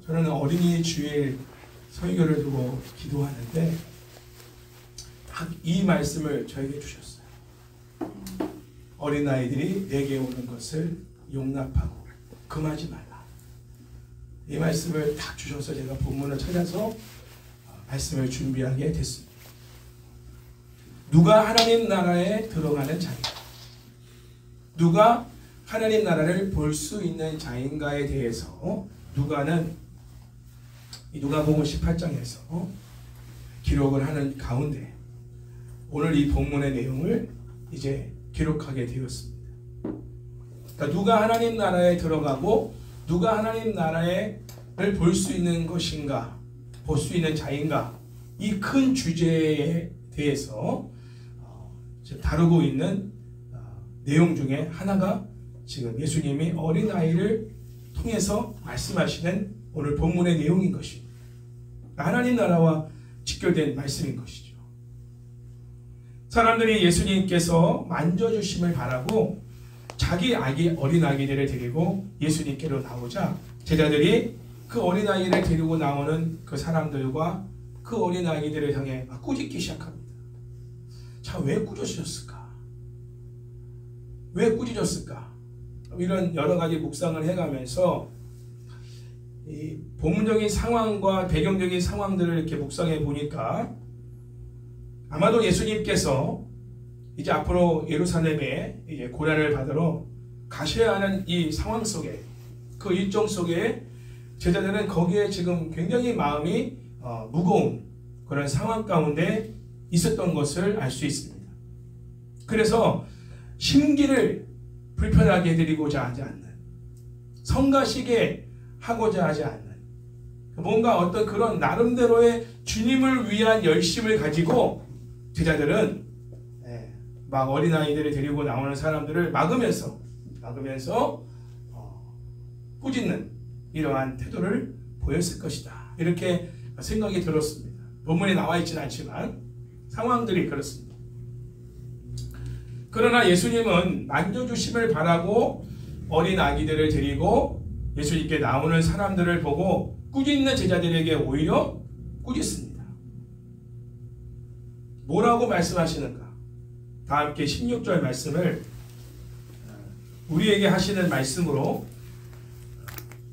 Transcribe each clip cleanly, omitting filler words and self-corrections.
저는 어린이 주일 설교를 두고 기도하는데 딱 이 말씀을 저에게 주셨어요. 어린아이들이 내게 오는 것을 용납하고 금하지 말라. 이 말씀을 딱 주셔서 제가 본문을 찾아서 말씀을 준비하게 됐습니다. 누가 하나님 나라에 들어가는 자인가? 누가 하나님 나라를 볼 수 있는 자인가에 대해서 누가는 이 누가복음 18장에서 기록을 하는 가운데 오늘 이 본문의 내용을 이제 기록하게 되었습니다. 그러니까 누가 하나님 나라에 들어가고 누가 하나님 나라를 볼 수 있는 것인가, 볼 수 있는 자인가, 이 큰 주제에 대해서 다루고 있는 내용 중에 하나가 지금 예수님이 어린아이를 통해서 말씀하시는 오늘 본문의 내용인 것입니다. 하나님 나라와 직결된 말씀인 것이죠. 사람들이 예수님께서 만져주심을 바라고 자기 어린아기들을 데리고 예수님께로 나오자 제자들이 그 어린아이를 데리고 나오는 그 사람들과 그 어린아이들을 향해 꾸짖기 시작합니다. 자, 왜 꾸짖으셨을까? 왜 꾸짖었을까? 이런 여러 가지 묵상을 해가면서 이 본문적인 상황과 배경적인 상황들을 이렇게 묵상해 보니까 아마도 예수님께서 이제 앞으로 예루살렘에 이제 고난을 받으러 가셔야 하는 이 상황 속에, 그 일정 속에 제자들은 거기에 지금 굉장히 마음이 무거운 그런 상황 가운데 있었던 것을 알 수 있습니다. 그래서 심기를 불편하게 해드리고자 하지 않는, 성가시게 하고자 하지 않는, 뭔가 어떤 그런 나름대로의 주님을 위한 열심을 가지고 제자들은 막 어린아이들을 데리고 나오는 사람들을 막으면서 꾸짖는 이러한 태도를 보였을 것이다. 이렇게 생각이 들었습니다. 본문에 나와 있지는 않지만 상황들이 그렇습니다. 그러나 예수님은 만져주심을 바라고 어린 아기들을 데리고 예수님께 나오는 사람들을 보고 꾸짖는 제자들에게 오히려 꾸짖습니다. 뭐라고 말씀하시는가? 다 함께 16절 말씀을 우리에게 하시는 말씀으로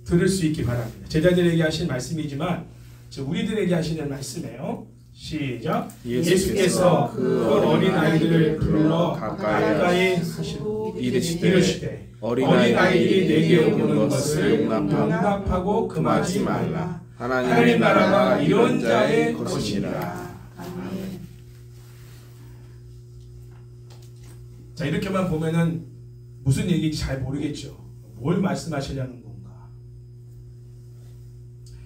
들을 수 있기 바랍니다. 제자들에게 하신 말씀이지만 우리들에게 하시는 말씀이에요. 시작. 예수께서 그 어린아이들을 불러 가까이 하시고 이르시되 어린아이들이 내게 오는 것을 용납하고 금하지 말라. 하나님 나라가 이런 자의 것이라. 자, 이렇게만 보면은 무슨 얘기인지 잘 모르겠죠. 뭘 말씀하시려는 건가?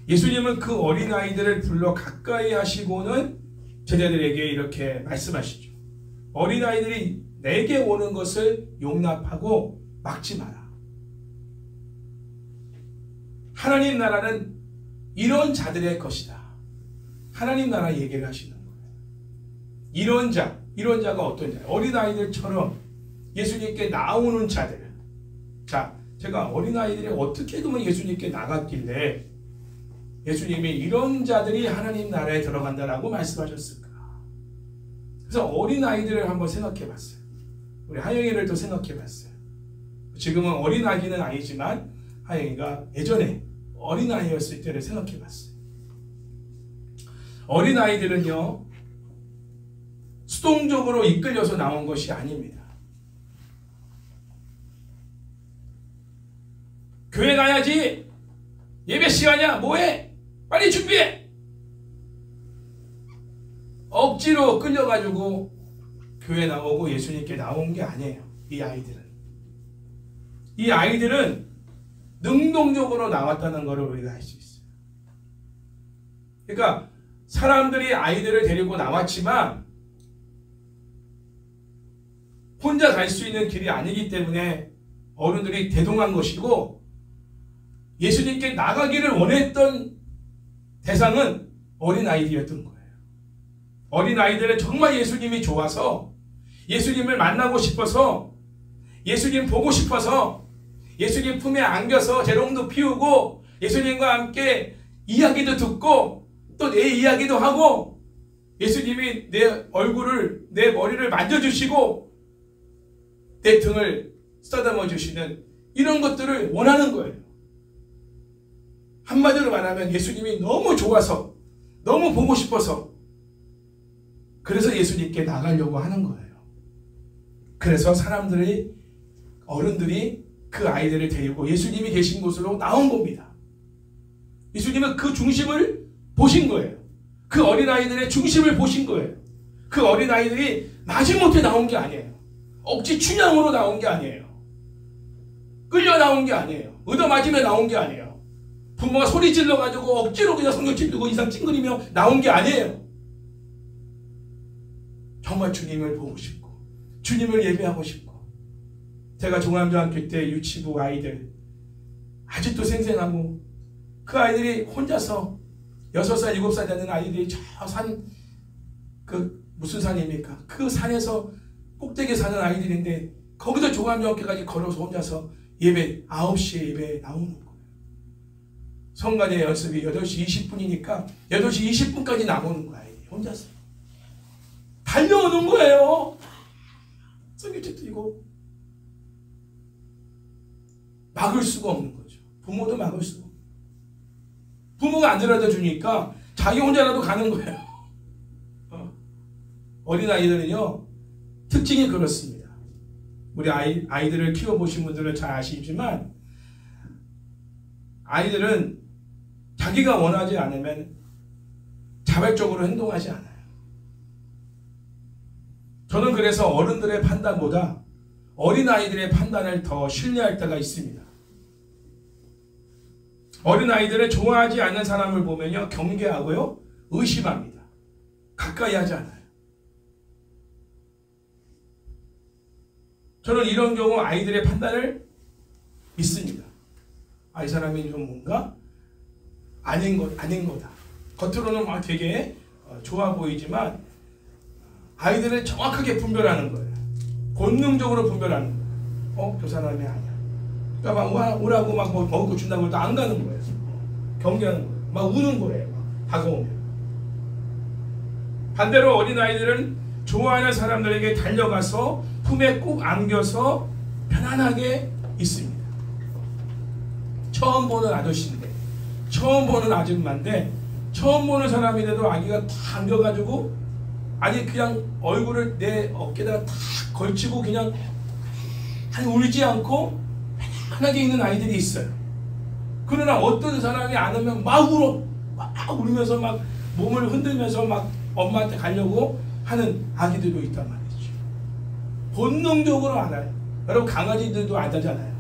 예수님은 그 어린아이들을 불러 가까이 하시고는 제자들에게 이렇게 말씀하시죠. 어린아이들이 내게 오는 것을 용납하고 막지 마라. 하나님 나라는 이런 자들의 것이다. 하나님 나라 얘기를 하시는 거예요. 이런 자가 어떤 자예요? 어린아이들처럼 예수님께 나오는 자들. 자, 제가 어린아이들이 어떻게 그러면 예수님께 나갔길래 예수님이 이런 자들이 하나님 나라에 들어간다라고 말씀하셨을까? 그래서 어린아이들을 한번 생각해 봤어요. 우리 하영이를 또 생각해 봤어요. 지금은 어린아기는 아니지만 하영이가 예전에 어린아이였을 때를 생각해 봤어요. 어린아이들은요, 수동적으로 이끌려서 나온 것이 아닙니다. 교회 가야지. 예배 시간이야. 뭐해? 빨리 준비해. 억지로 끌려가지고 교회 나오고 예수님께 나온 게 아니에요. 이 아이들은 능동적으로 나왔다는 것을 우리가 알 수 있어요. 그러니까 사람들이 아이들을 데리고 나왔지만 혼자 갈 수 있는 길이 아니기 때문에 어른들이 대동한 것이고, 예수님께 나가기를 원했던 대상은 어린아이들이었던 거예요. 어린아이들은 정말 예수님이 좋아서, 예수님을 만나고 싶어서, 예수님 보고 싶어서, 예수님 품에 안겨서 재롱도 피우고 예수님과 함께 이야기도 듣고 또 내 이야기도 하고 예수님이 내 얼굴을, 내 머리를 만져주시고 내 등을 쓰다듬어 주시는 이런 것들을 원하는 거예요. 한마디로 말하면 예수님이 너무 좋아서, 너무 보고 싶어서, 그래서 예수님께 나가려고 하는 거예요. 그래서 사람들이, 어른들이 그 아이들을 데리고 예수님이 계신 곳으로 나온 겁니다. 예수님은 그 중심을 보신 거예요. 그 어린아이들의 중심을 보신 거예요. 그 어린아이들이 마지못해 나온 게 아니에요. 억지 춘향으로 나온 게 아니에요. 끌려 나온 게 아니에요. 얻어맞으며 나온 게 아니에요. 부모가 소리 질러가지고 억지로 그냥 성경책 들고 이상 찡그리며 나온 게 아니에요. 정말 주님을 보고 싶고 주님을 예배하고 싶고. 제가 종암중학교 때 유치부 아이들 아직도 생생하고 그 아이들이 혼자서 6살, 7살 되는 아이들이 저 산, 무슨 산입니까? 그 산에서 꼭대기에 사는 아이들인데 거기서 종암중학교까지 걸어서 혼자서 예배, 9시에 예배에 나오는 거예요. 성간의 연습이 8시 20분이니까 8시 20분까지 나오는 거예요. 혼자서. 달려오는 거예요. 성경책도 이거 막을 수가 없는 거죠. 부모도 막을 수가 없고. 부모가 안 데려다 주니까 자기 혼자라도 가는 거예요. 어린아이들은요, 특징이 그렇습니다. 우리 아이들을 키워보신 분들은 잘 아시지만, 아이들은 자기가 원하지 않으면 자발적으로 행동하지 않아요. 저는 그래서 어른들의 판단보다 어린아이들의 판단을 더 신뢰할 때가 있습니다. 어린아이들을 좋아하지 않는 사람을 보면요, 경계하고요, 의심합니다. 가까이 하지 않아요. 저는 이런 경우 아이들의 판단을 믿습니다. 아, 이 사람이 좀 뭔가 아닌 거다. 겉으로는 막 되게 좋아 보이지만 아이들은 정확하게 분별하는 거예요. 본능적으로 분별하는 거예요. 저 사람이 아니야. 그러니까 막 오라고 막 먹을 거 준다고 해도 안 가는 거예요. 경계하는 거예요. 막 우는 거예요. 막 다가오면. 반대로 어린아이들은 좋아하는 사람들에게 달려가서 품에 꼭 안겨서 편안하게 있습니다. 처음 보는 아저씨인데, 처음 보는 아줌마인데, 처음 보는 사람인데도 아기가 다 안겨가지고, 아니 그냥 얼굴을 내 어깨에다가 다 걸치고 그냥 울지 않고 편하게 있는 아이들이 있어요. 그러나 어떤 사람이 안 오면 막 울어. 막 울면서 막 몸을 흔들면서 막 엄마한테 가려고 하는 아기들도 있단 말이죠. 본능적으로 알아요. 여러분 강아지들도 알잖아요.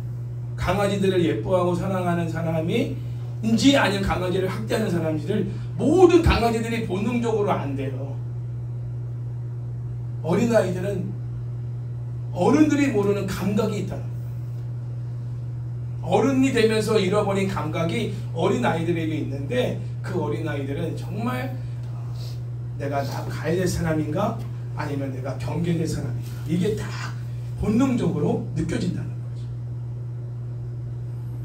강아지들을 예뻐하고 사랑하는 사람인지 아니면 강아지를 학대하는 사람인지를 모든 강아지들이 본능적으로 안돼요. 어린아이들은 어른들이 모르는 감각이 있다는 거예요. 어른이 되면서 잃어버린 감각이 어린아이들에게 있는데 그 어린아이들은 정말 내가 가야 될 사람인가 아니면 내가 경계될 사람인가 이게 다 본능적으로 느껴진다는 거죠.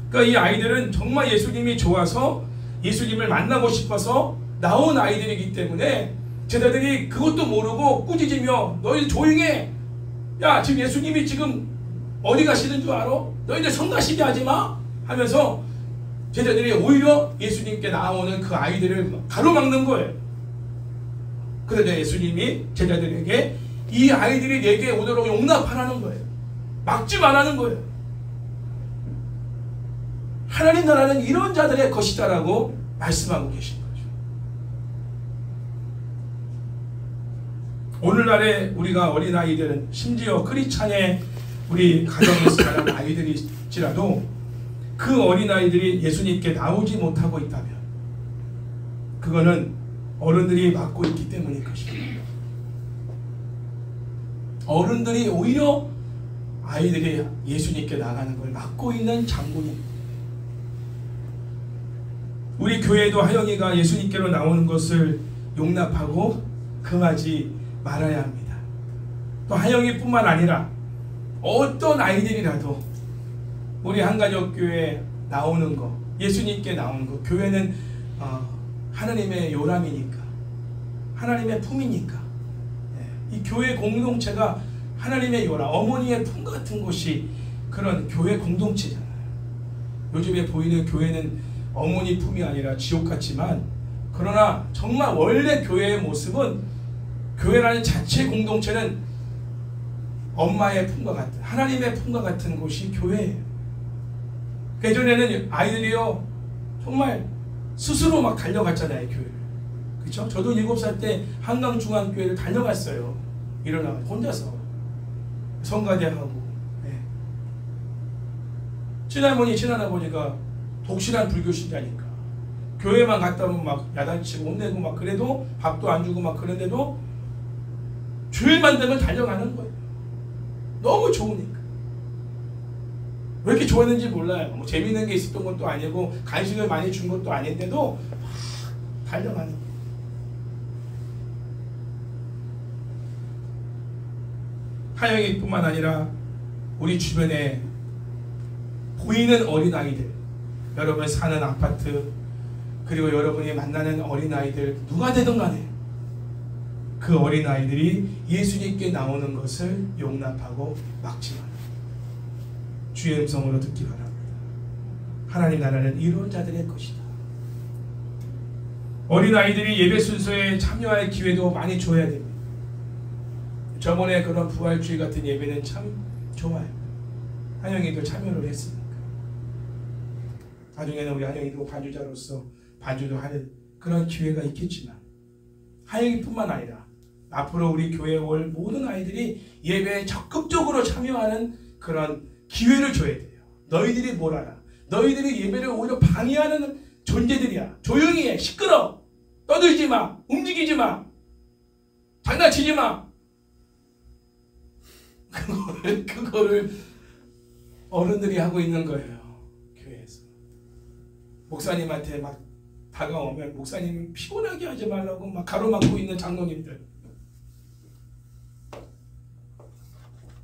그러니까 이 아이들은 정말 예수님이 좋아서 예수님을 만나고 싶어서 나온 아이들이기 때문에 제자들이 그것도 모르고 꾸짖으며 너희들 조용히 해. 야 지금 예수님이 지금 어디 가시는 줄 알아? 너희들 성가시게 하지 마 하면서 제자들이 오히려 예수님께 나오는 그 아이들을 가로막는 거예요. 그래서 예수님이 제자들에게 이 아이들이 내게 오도록 용납하라는 거예요. 막지 말라는 거예요. 하나님 나라는 이런 자들의 것이다라고 말씀하고 계신 거죠. 오늘날에 우리가 어린아이들은 심지어 크리스찬의 우리 가정에서 자란 아이들일지라도 그 어린아이들이 예수님께 나오지 못하고 있다면 그거는 어른들이 막고 있기 때문일 것입니다. 어른들이 오히려 아이들이 예수님께 나가는 걸 막고 있는 장본입니다. 우리 교회도 하영이가 예수님께로 나오는 것을 용납하고 금하지 말아야 합니다. 또 하영이뿐만 아니라 어떤 아이들이라도 우리 한가족교회 나오는 거 예수님께 나오는 거. 교회는 하나님의 요람이니까, 하나님의 품이니까, 이 교회 공동체가 하나님의 요람, 어머니의 품 같은 곳이 그런 교회 공동체잖아요. 요즘에 보이는 교회는 어머니 품이 아니라 지옥 같지만, 그러나 정말 원래 교회의 모습은, 교회라는 자체 공동체는 엄마의 품과 같은, 하나님의 품과 같은 곳이 교회예요. 예전에는 아이들이요 정말 스스로 막 달려갔잖아요, 교회를. 그렇죠? 저도 7살 때 한강중앙교회를 달려갔어요. 일어나 혼자서 성가대하고. 네. 친할머니 친할아버지가 독실한 불교신자니까 교회만 갔다 오면 막 야단치고 혼내고 막, 그래도 밥도 안 주고 막, 그런데도 주일만 되면 달려가는 거예요. 너무 좋으니까. 왜 이렇게 좋았는지 몰라요. 뭐 재미있는 게 있었던 것도 아니고 간식을 많이 준 것도 아닌데도 막 달려가는 거예요. 하영이뿐만 아니라 우리 주변에 보이는 어린아이들, 여러분 사는 아파트, 그리고 여러분이 만나는 어린아이들, 누가 되든 간에 그 어린아이들이 예수님께 나오는 것을 용납하고 막지 마라. 주의 음성으로 듣기 바랍니다. 하나님 나라는 이런 자들의 것이다. 어린아이들이 예배 순서에 참여할 기회도 많이 줘야 됩니다. 저번에 그런 부활주의 같은 예배는 참 좋아요. 한영이도 참여를 했으니까. 나중에는 우리 한영이도 반주자로서 반주도 할 그런 기회가 있겠지만, 한영이뿐만 아니라 앞으로 우리 교회에 올 모든 아이들이 예배에 적극적으로 참여하는 그런 기회를 줘야 돼요. 너희들이 뭘 알아? 너희들이 예배를 오히려 방해하는 존재들이야. 조용히 해. 시끄러. 떠들지 마. 움직이지 마. 장난치지 마. 그거를 어른들이 하고 있는 거예요. 교회에서. 목사님한테 막 다가오면 목사님 피곤하게 하지 말라고 막 가로막고 있는 장로님들.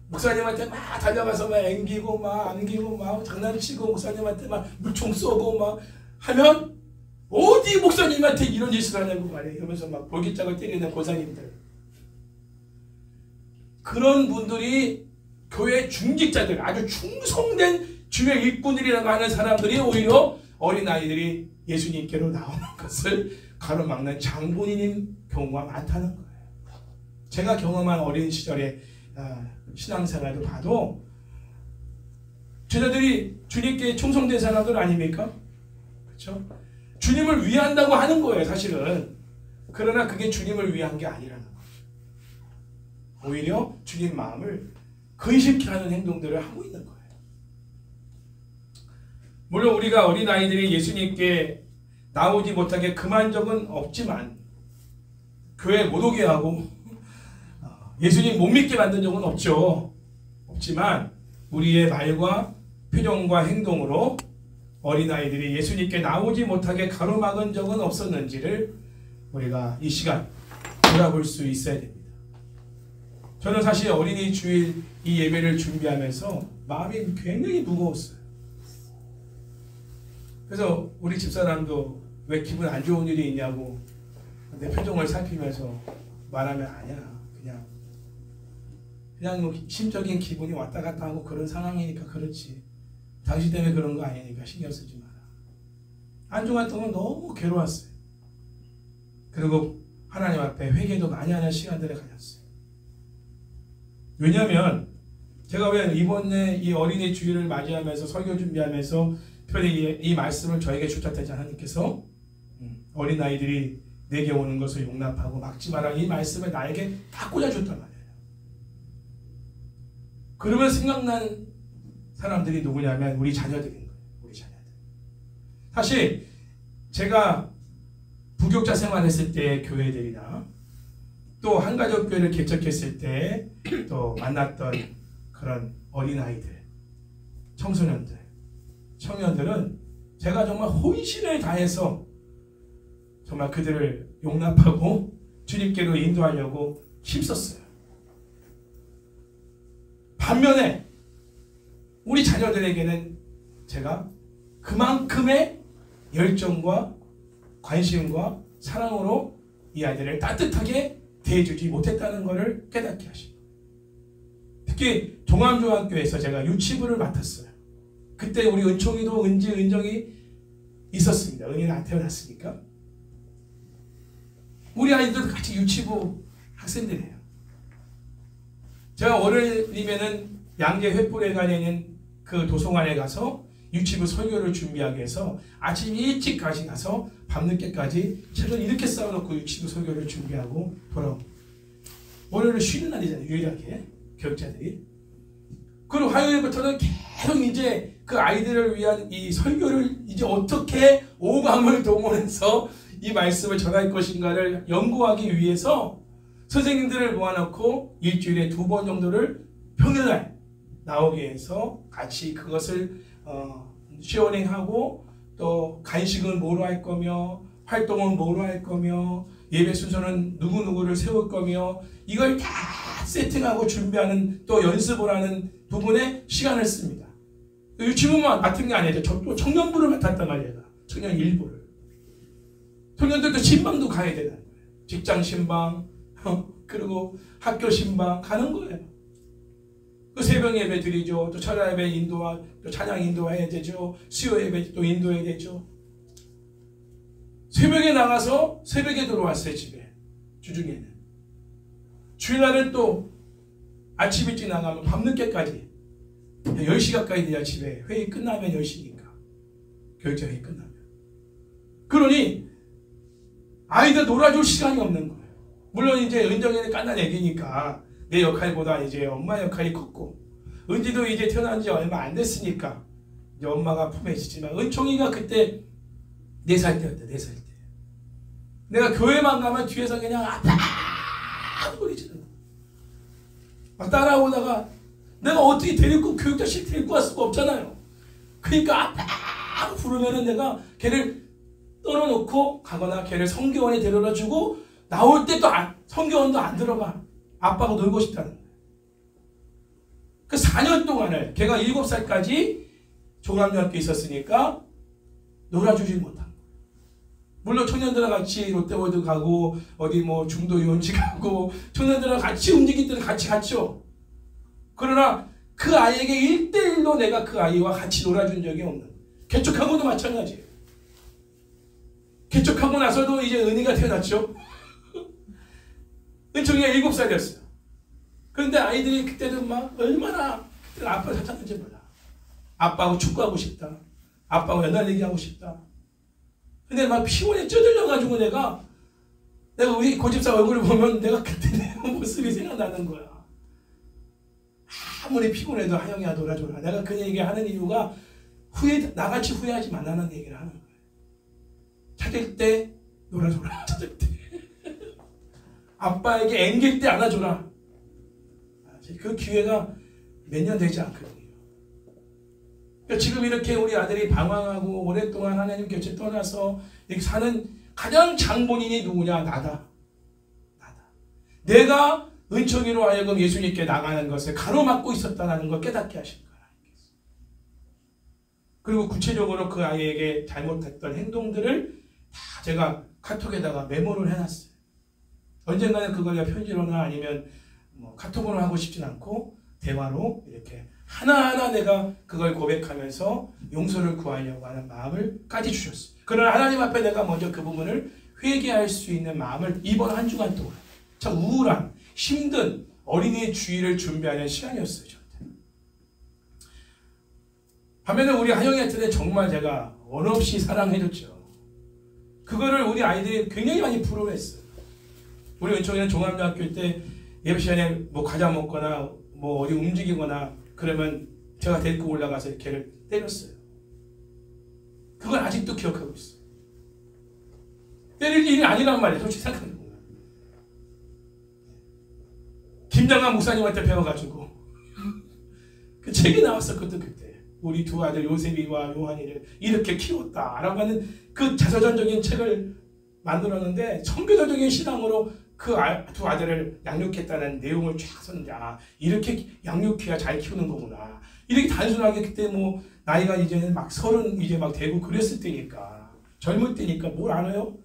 목사님한테 막 달려가서 막 앵기고 막 안기고 막 장난치고 목사님한테 막 물총 쏘고 막 하면, 어디 목사님한테 이런 짓을 하냐고 말해. 이러면서 막 볼기짝을 때리는 고사님들. 그런 분들이 교회 중직자들, 아주 충성된 주의 일꾼들이라고 하는 사람들이 오히려 어린아이들이 예수님께로 나오는 것을 가로막는 장본인인 경우가 많다는 거예요. 제가 경험한 어린 시절에 신앙생활도 봐도 제자들이 주님께 충성된 사람들 아닙니까? 그렇죠? 주님을 위한다고 하는 거예요, 사실은. 그러나 그게 주님을 위한 게 아니라는 거예요. 오히려 주님 마음을 근심케 하는 행동들을 하고 있는 거예요. 물론 우리가 어린아이들이 예수님께 나오지 못하게 금한 적은 없지만, 교회에 못 오게 하고 예수님 못 믿게 만든 적은 없지만, 우리의 말과 표정과 행동으로 어린아이들이 예수님께 나오지 못하게 가로막은 적은 없었는지를 우리가 이 시간 돌아볼 수 있어야 됩니다. 저는 사실 어린이 주일 이 예배를 준비하면서 마음이 굉장히 무거웠어요. 그래서 우리 집사람도 왜 기분 안 좋은 일이 있냐고 내 표정을 살피면서 말하면, 아니야, 그냥 뭐 심적인 기분이 왔다 갔다 하고 그런 상황이니까 그렇지, 당신 때문에 그런 거 아니니까 신경 쓰지 마라. 한 주간 동안 너무 괴로웠어요. 그리고 하나님 앞에 회개도 많이 하는 시간들을 가졌어요. 왜냐하면 제가 왜 이번에 이 어린이 주일을 맞이하면서 설교 준비하면서 특별히 이 말씀을 저에게 주셨다지 하나님께서 어린아이들이 내게 오는 것을 용납하고 막지 마라, 이 말씀을 나에게 다 꽂아줬단 말이에요. 그러면 생각난 사람들이 누구냐면 우리 자녀들인 거예요. 우리 자녀들. 사실 제가 부교육자 생활했을 때 교회들이나 또 한가족교회를 개척했을 때 또 만났던 그런 어린아이들, 청소년들, 청년들은 제가 정말 혼신을 다해서 정말 그들을 용납하고 주님께로 인도하려고 힘썼어요. 반면에 우리 자녀들에게는 제가 그만큼의 열정과 관심과 사랑으로 이 아이들을 따뜻하게 대해주지 못했다는 것을 깨닫게 하시고, 특히 종암중학교에서 제가 유치부를 맡았어요. 그때 우리 은총이도 은정이 있었습니다. 은희는 안 태어났으니까. 우리 아이들도 같이 유치부 학생들이에요. 제가 월요일이면은 양재 횃불회관에 있는 그 도서관에 가서 유치부 설교를 준비하기 위해서 아침 일찍 가서 밤늦게까지 책을 이렇게 쌓아놓고 유치부 설교를 준비하고 돌아옵니다. 월요일은 쉬는 날이잖아요. 유일하게 교육자들이. 그리고 화요일부터는 계속 이제 그 아이들을 위한 이 설교를 이제 어떻게 오감을 동원해서 이 말씀을 전할 것인가를 연구하기 위해서 선생님들을 모아놓고 일주일에 2번 정도를 평일날 나오게 해서 같이 그것을 시어링하고, 또 간식은 뭐로 할 거며, 활동은 뭐로 할 거며, 예배 순서는 누구누구를 세울 거며, 이걸 다 세팅하고 준비하는, 또 연습을 하는 부분에 시간을 씁니다. 유치부만 맡은 게 아니죠. 또 청년부를 맡았단 말이에요. 청년 일부를. 청년들도 신방도 가야 되는 거예요. 직장 신방, 그리고 학교 신방 가는 거예요. 그 새벽 예배 드리죠. 또 철야 예배 또 찬양 인도해야 되죠. 수요 예배 또 인도해야 되죠. 새벽에 나가서 새벽에 들어왔어요, 집에. 주중에는. 주일날은 또 아침 일찍 나가면 밤늦게까지 10시 가까이 돼야 집에. 회의 끝나면 10시니까. 교육자 회의 끝나면. 그러니 아이들 놀아줄 시간이 없는 거예요. 물론 이제 은정이는 깐난 애기니까 내 역할보다 이제 엄마 역할이 컸고, 은지도 이제 태어난 지 얼마 안 됐으니까 이제 엄마가 품에 있지만, 은총이가 그때 4살 때였대. 4살 때. 내가 교회만 가면 뒤에서 그냥 아빠 소리 지르는 거야. 막 따라오다가 내가 어떻게 교육자식 데리고 갈 수가 없잖아요. 그러니까 아빠 부르면은 내가 걔를 떨어놓고 가거나 걔를 성교원에 데려다 주고, 나올 때 또 성교원도 안 들어가. 아빠가 놀고 싶다는 거예요. 그 4년 동안을 걔가 7살까지 종합중학교에 있었으니까 놀아주지 못한 거예요. 물론 청년들과 같이 롯데월드 가고 어디 뭐 중도 유원지 가고 청년들과 같이 움직일 때는 같이 갔죠. 그러나 그 아이에게 1대1로 내가 그 아이와 같이 놀아준 적이 없는 거예요. 개척하고도 마찬가지예요. 개척하고 나서도 이제 은희가 태어났죠. 은총이가 7살이었어요. 그런데 아이들이 그때도 막 얼마나 그때 아빠를 찾았는지 몰라. 아빠하고 축구하고 싶다. 아빠하고 연날 얘기하고 싶다. 근데 막 피곤에 쪄들려가지고 내가 우리 고집사 얼굴을 보면 내가 그때 내 모습이 생각나는 거야. 아무리 피곤해도 하영이야 놀아줘라. 내가 그 얘기 하는 이유가 나같이 후회하지 말라는 얘기를 하는 거야. 찾을 때 놀아줘라. 찾을 때 아빠에게 앵길 때 안아줘라. 그 기회가 몇 년 되지 않거든요. 그러니까 지금 이렇게 우리 아들이 방황하고 오랫동안 하나님 곁에 떠나서 이렇게 사는 가장 장본인이 누구냐? 나다. 내가 은총이로 하여금 예수님께 나가는 것을 가로막고 있었다는 걸 깨닫게 하신 거야. 그리고 구체적으로 그 아이에게 잘못했던 행동들을 다 제가 카톡에다가 메모를 해놨어요. 언젠가는 그걸 편지로나 아니면 뭐 카톡으로 하고 싶진 않고 대화로 이렇게 하나하나 내가 그걸 고백하면서 용서를 구하려고 하는 마음을까지 주셨어요. 그러나 하나님 앞에 내가 먼저 그 부분을 회개할 수 있는 마음을 이번 한 주간 동안 참 우울한 힘든 어린이의 주일을 준비하는 시간이었어요. 저한테. 반면에 우리 하영이한테는 정말 제가 원 없이 사랑해줬죠. 그거를 우리 아이들이 굉장히 많이 부러워했어요. 우리 은총이는 종합중학교 때 예배 시간에 뭐 과자 먹거나 뭐 어디 움직이거나 그러면 제가 데리고 올라가서 걔를 때렸어요. 그걸 아직도 기억하고 있어요. 때릴 일이 아니란 말이에요. 솔직히 생각해보면. 김장관 목사님한테 배워가지고 그 책이 나왔었거든 그때. 우리 두 아들 요셉이와 요한이를 이렇게 키웠다 라고 하는 그 자서전적인 책을 만들었는데 청교도적인 신앙으로 그 두 아들을 양육했다는 내용을 쫙 썼는데 이렇게 양육해야 잘 키우는 거구나. 이렇게 단순하게 그때 뭐 나이가 이제는 막 30 이제 막 되고 그랬을 때니까 젊을 때니까 뭘 알아요?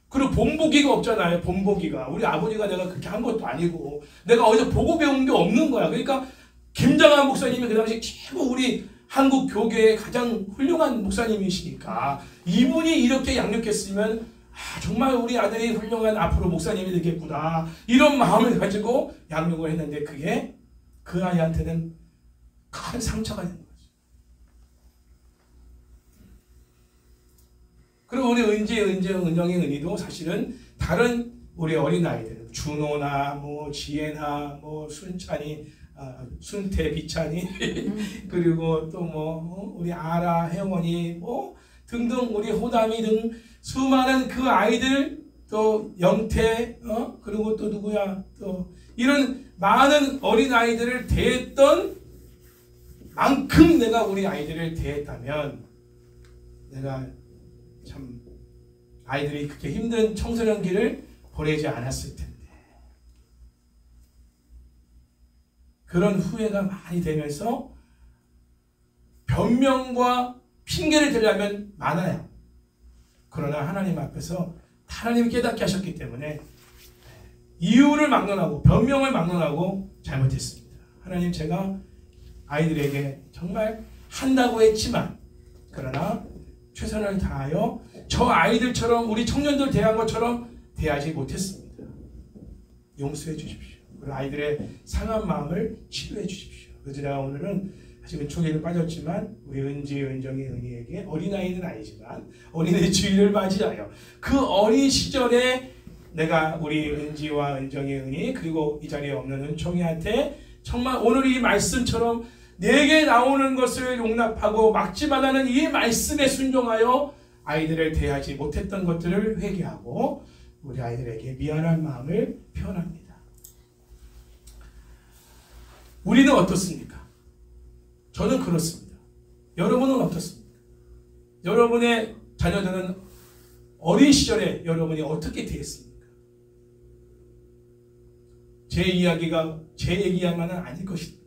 그리고 본보기가 없잖아요. 본보기가. 우리 아버지가 내가 그렇게 한 것도 아니고 내가 어디서 보고 배운 게 없는 거야. 그러니까 김장한 목사님이 그 당시 최고 우리 한국 교계의 가장 훌륭한 목사님이시니까 이분이 이렇게 양육했으면 정말 우리 아들이 훌륭한 앞으로 목사님이 되겠구나 이런 마음을 가지고 양육을 했는데 그게 그 아이한테는 큰 상처가 된 거죠. 그리고 우리 은정이, 은희도 사실은 다른 우리 어린아이들, 준호나 뭐 지혜나 뭐 순찬이, 순태, 비찬이, 그리고 또 뭐 우리 아라, 혜원이 뭐 등등 우리 호담이 등 수많은 그 아이들, 또 영태, 그리고 또 누구야, 또 이런 많은 어린아이들을 대했던 만큼 내가 우리 아이들을 대했다면 내가 참 아이들이 그렇게 힘든 청소년기를 보내지 않았을 텐데 그런 후회가 많이 되면서 변명과 핑계를 대려면 많아요. 그러나 하나님 앞에서 하나님이 깨닫게 하셨기 때문에 이유를 막론하고 변명을 막론하고 잘못했습니다. 하나님, 제가 아이들에게 정말 한다고 했지만 그러나 최선을 다하여 저 아이들처럼 우리 청년들 대한 것처럼 대하지 못했습니다. 용서해 주십시오. 그리고 아이들의 상한 마음을 치료해 주십시오. 그래서 제가 오늘은 사실 은총이는 빠졌지만 우리 은지, 은정이, 은희에게 어린아이는 아니지만 어린이 주일을 맞이하여 그 어린 시절에 내가 우리 은지와 은정이, 은희 그리고 이 자리에 없는 은총이한테 정말 오늘 이 말씀처럼 내게 나오는 것을 용납하고 막지 말라는 이 말씀에 순종하여 아이들을 대하지 못했던 것들을 회개하고 우리 아이들에게 미안한 마음을 표현합니다. 우리는 어떻습니까? 저는 그렇습니다. 여러분은 어떻습니까? 여러분의 자녀들은 어린 시절에 여러분이 어떻게 대했습니까? 제 이야기가 제 얘기야만은 아닐 것입니다.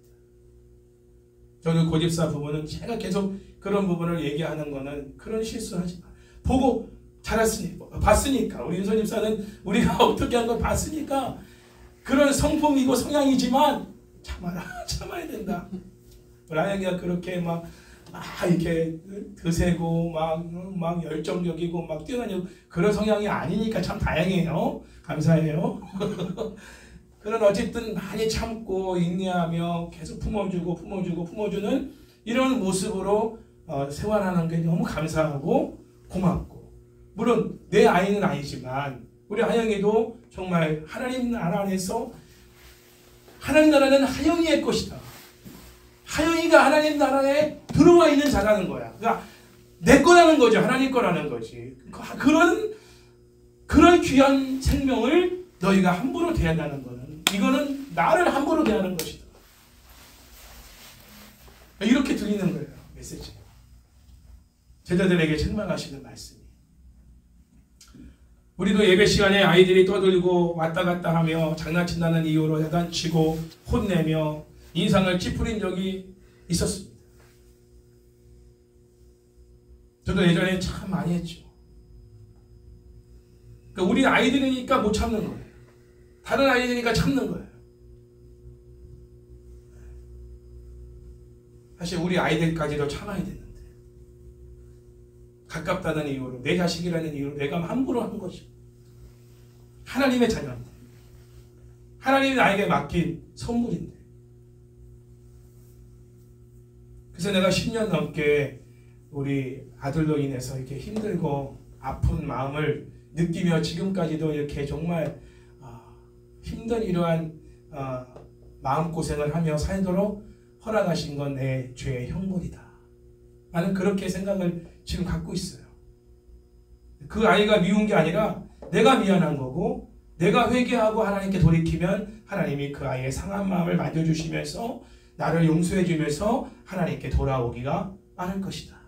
저는 고집사 부부는 제가 계속 그런 부분을 얘기하는 거는 그런 실수하지 마. 보고 자랐으니까, 봤으니까. 우리 윤선 집사는 우리가 어떻게 한 걸 봤으니까 그런 성품이고 성향이지만 참아야 된다. 라영이가 그렇게 막 이렇게 드세고 막 열정적이고 막 뛰어다니고 그런 성향이 아니니까 참 다행이에요. 감사해요. 그런 어쨌든 많이 참고 인내하며 계속 품어주는 이런 모습으로 생활하는 게 너무 감사하고 고맙고 물론 내 아이는 아니지만 우리 하영이도 정말 하나님 나라 안에서 하나님 나라는 하영이의 것이다. 하영이가 하나님 나라에 들어와 있는 자라는 거야. 그러니까 내 거라는 거죠. 하나님 거라는 거지. 그런 귀한 생명을 너희가 함부로 대한다는 거는 이거는 나를 함부로 대하는 것이다. 이렇게 들리는 거예요. 메시지. 제자들에게 책망하시는 말씀이. 우리도 예배 시간에 아이들이 떠들고 왔다 갔다 하며 장난친다는 이유로 야단치고 혼내며 인상을 찌푸린 적이 있었습니다. 저도 예전에 참 많이 했죠. 그러니까 우리 아이들이니까 못 참는 거예요. 다른 아이들이니까 참는 거예요. 사실 우리 아이들까지도 참아야 되는데 가깝다는 이유로 내 자식이라는 이유로 내가 함부로 한 것이 하나님의 자녀인데 하나님이 나에게 맡긴 선물인데 그래서 내가 10년 넘게 우리 아들로 인해서 이렇게 힘들고 아픈 마음을 느끼며 지금까지도 이렇게 정말 힘든 이러한 마음고생을 하며 살도록 허락하신 건 내 죄의 형벌이다. 나는 그렇게 생각을 지금 갖고 있어요. 그 아이가 미운 게 아니라 내가 미안한 거고 내가 회개하고 하나님께 돌이키면 하나님이 그 아이의 상한 마음을 만져주시면서 나를 용서해 주면서 하나님께 돌아오기가 빠를 것이다.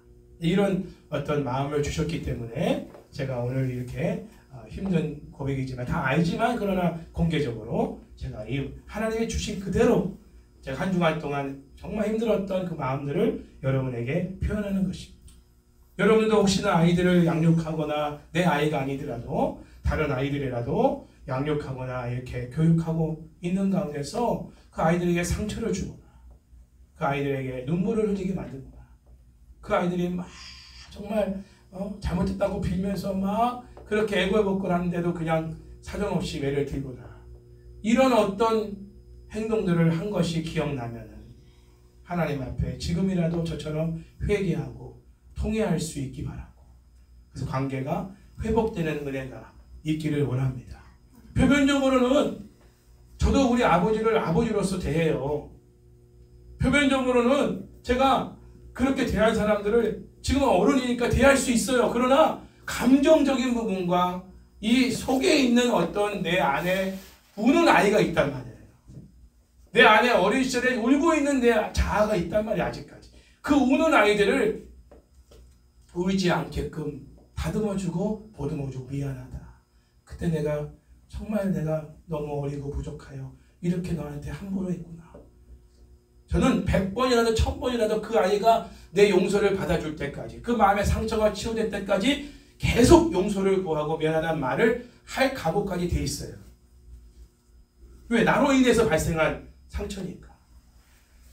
이런 어떤 마음을 주셨기 때문에 제가 오늘 이렇게 힘든 고백이지만 다 알지만 그러나 공개적으로 제가 이 하나님이 주신 그대로 제가 한 주간 동안 정말 힘들었던 그 마음들을 여러분에게 표현하는 것입니다. 여러분도 혹시나 아이들을 양육하거나 내 아이가 아니더라도 다른 아이들이라도 양육하거나 이렇게 교육하고 있는 가운데서 그 아이들에게 상처를 주거나 그 아이들에게 눈물을 흘리게 만들거나 그 아이들이 막 정말 잘못했다고 빌면서 막 그렇게 애걸복걸 하는데도 그냥 사정없이 매를 들거나 이런 어떤 행동들을 한 것이 기억나면은 하나님 앞에 지금이라도 저처럼 회개하고 통회할 수 있기 바라고 그래서 관계가 회복되는 은혜가 있기를 원합니다. 표면적으로는 저도 우리 아버지를 아버지로서 대해요. 표면적으로는 제가 그렇게 대할 사람들을 지금은 어른이니까 대할 수 있어요. 그러나 감정적인 부분과 이 속에 있는 어떤 내 안에 우는 아이가 있단 말이에요. 내 안에 어린 시절에 울고 있는 내 자아가 있단 말이에요. 아직까지. 그 우는 아이들을 울지 않게끔 다듬어주고 보듬어주고 미안하다. 그때 내가 정말 내가 너무 어리고 부족하여 이렇게 너한테 함부로 했구나. 저는 100번이라도 1000번이라도 그 아이가 내 용서를 받아줄 때까지 그 마음의 상처가 치유될 때까지 계속 용서를 구하고 미안하다는 말을 할 각오까지 돼 있어요. 왜? 나로 인해서 발생한 상처니까.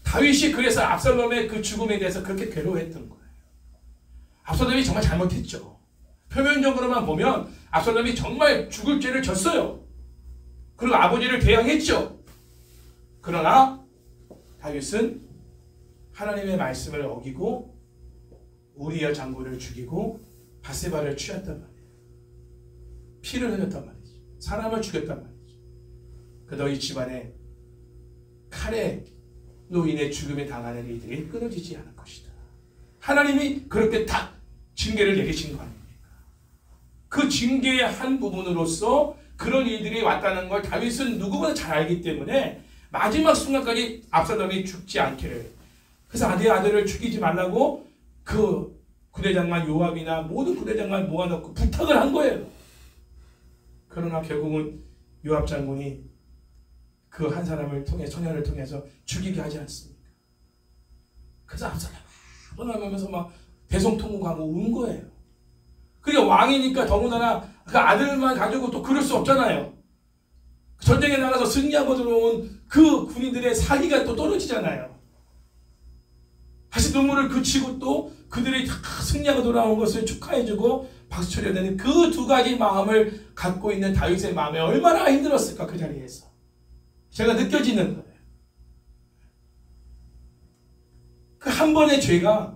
다윗이 그래서 압살롬의 그 죽음에 대해서 그렇게 괴로워했던 거예요. 압살롬이 정말 잘못했죠. 표면적으로만 보면 압살롬이 정말 죽을 죄를 졌어요. 그리고 아버지를 대항했죠. 그러나 다윗은 하나님의 말씀을 어기고 우리야 장군을 죽이고 바세바를 취했단 말이에요. 피를 흘렸단 말이죠. 사람을 죽였단 말이죠. 그 너희 집안에 칼로 인해 죽음에 당하는 이들이 끊어지지 않을 것이다. 하나님이 그렇게 딱 징계를 내리신 거 아닙니까? 그 징계의 한 부분으로서 그런 일들이 왔다는 걸 다윗은 누구보다 잘 알기 때문에 마지막 순간까지 압살롬이 죽지 않기를 그래서 내 아들을 죽이지 말라고 그 구대장관 요압이나 모든 구대장관을 모아놓고 부탁을 한 거예요. 그러나 결국은 요압 장군이 그 한 사람을 통해 소년을 통해서 죽이게 하지 않습니까? 그래서 압살롬이 떠나가면서 막 대성통곡하고 운 거예요. 그러니까 왕이니까 더군다나 그 아들만 가지고 또 그럴 수 없잖아요. 전쟁에 나가서 승리하고 들어온 그 군인들의 사기가 또 떨어지잖아요. 다시 눈물을 그치고 또 그들이 다 승리하고 돌아온 것을 축하해주고 박수 쳐야 되는 그 두 가지 마음을 갖고 있는 다윗의 마음이 얼마나 힘들었을까 그 자리에서. 제가 느껴지는 거예요. 그 한 번의 죄가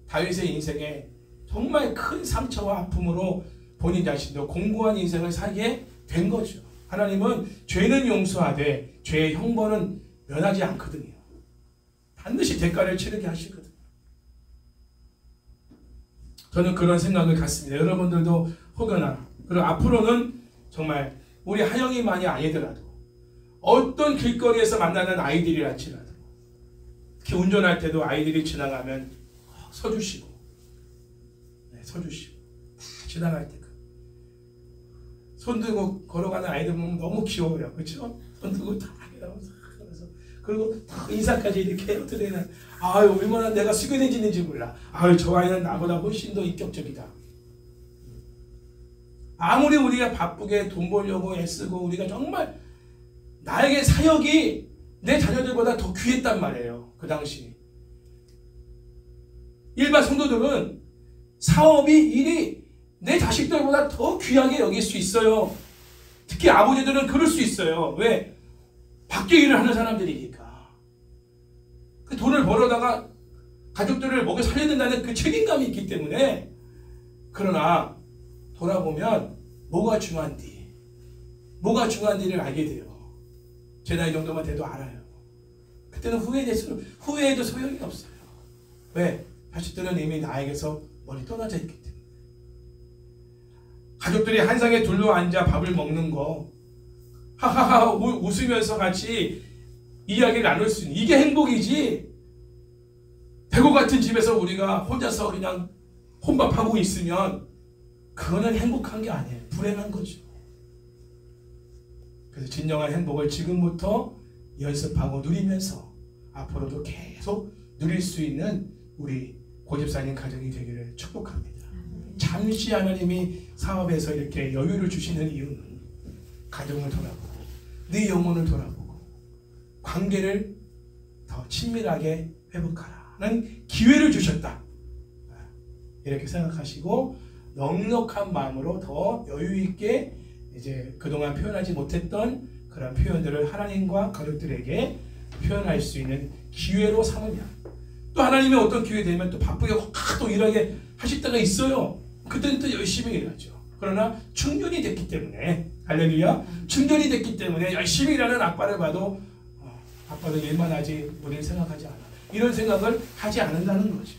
다윗의 인생에 정말 큰 상처와 아픔으로 본인 자신도 공고한 인생을 살게 된 거죠. 하나님은 죄는 용서하되 죄의 형벌은 면하지 않거든요. 반드시 대가를 치르게 하시거든요. 저는 그런 생각을 갖습니다. 여러분들도 혹여나 그리고 앞으로는 정말 우리 하영이만이 아니더라도 어떤 길거리에서 만나는 아이들이랄지라도 특히 운전할 때도 아이들이 지나가면 서주시고 서주시고 다 지나갈 때 손 들고 걸어가는 아이들 보면 너무 귀여워요. 그렇죠? 손 들고 다 그래서 그리고 인사까지 이렇게 해드리는 아유 얼마나 내가 숙연해지는지 몰라. 아유 저 아이는 나보다 훨씬 더 인격적이다. 아무리 우리가 바쁘게 돈 벌려고 애쓰고 우리가 정말 나에게 사역이 내 자녀들보다 더 귀했단 말이에요. 그 당시 일반 성도들은 사업이 일이 내 자식들보다 더 귀하게 여길 수 있어요. 특히 아버지들은 그럴 수 있어요. 왜? 밖에 일을 하는 사람들이니까. 그 돈을 벌어다가 가족들을 먹여 살려야 된다는 그 책임감이 있기 때문에. 그러나 돌아보면 뭐가 중요한지를 알게 돼요. 제 나이 정도만 돼도 알아요. 그때는 후회해도 소용이 없어요. 왜? 자식들은 이미 나에게서 멀리 떠나져 있기 때문에. 가족들이 한 상에 둘러앉아 밥을 먹는 거 하하하 웃으면서 같이 이야기를 나눌 수 있는 이게 행복이지. 대구 같은 집에서 우리가 혼자서 그냥 혼밥하고 있으면 그거는 행복한 게 아니에요. 불행한 거죠. 그래서 진정한 행복을 지금부터 연습하고 누리면서 앞으로도 계속 누릴 수 있는 우리 고집사님 가정이 되기를 축복합니다. 잠시 하나님이 사업에서 이렇게 여유를 주시는 이유는 가정을 돌아보고 네 영혼을 돌아보고 관계를 더 친밀하게 회복하라는 기회를 주셨다. 이렇게 생각하시고 넉넉한 마음으로 더 여유 있게 이제 그동안 표현하지 못했던 그런 표현들을 하나님과 가족들에게 표현할 수 있는 기회로 삼으면 또 하나님의 어떤 기회 되면 또 바쁘게 확 또 일하게 하실 때가 있어요. 그때는 또 열심히 일하죠. 그러나 충전이 됐기 때문에 할렐루야 충전이 됐기 때문에 열심히 일하는 아빠를 봐도 아빠도 일만 하지 우리는 생각하지 않아. 이런 생각을 하지 않는다는 거죠.